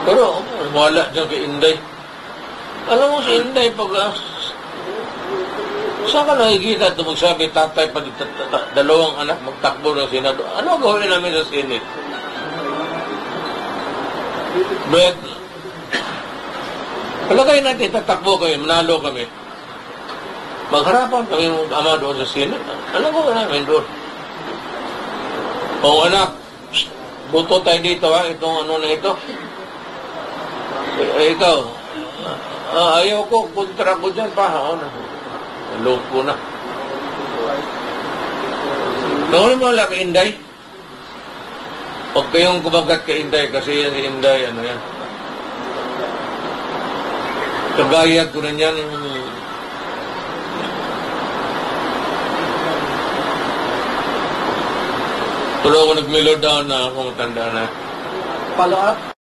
Pero wala dyan kay Inday. Alam mo si Inday pag saan ka nakikita ito magsabi tatay pag dalawang anak magtakbo ng Senado? Ano gawin namin sa Senate? But palagay natin tatakbo kami, manalo kami. Magharapan kami ama doon sa Senate. Ano gawin namin doon? O anak, buto tayo dito ha, itong ano na ito. Ikaw, ayaw ko, kontra ko dyan pa. Loob ko na. Noon mo lang kay Inday. Huwag kayong kumagat kay Inday kasi yan si Inday, ano yan. Kagayag ko na yan. Tulo ako nag-mellow down na ako matanda na. Follow up?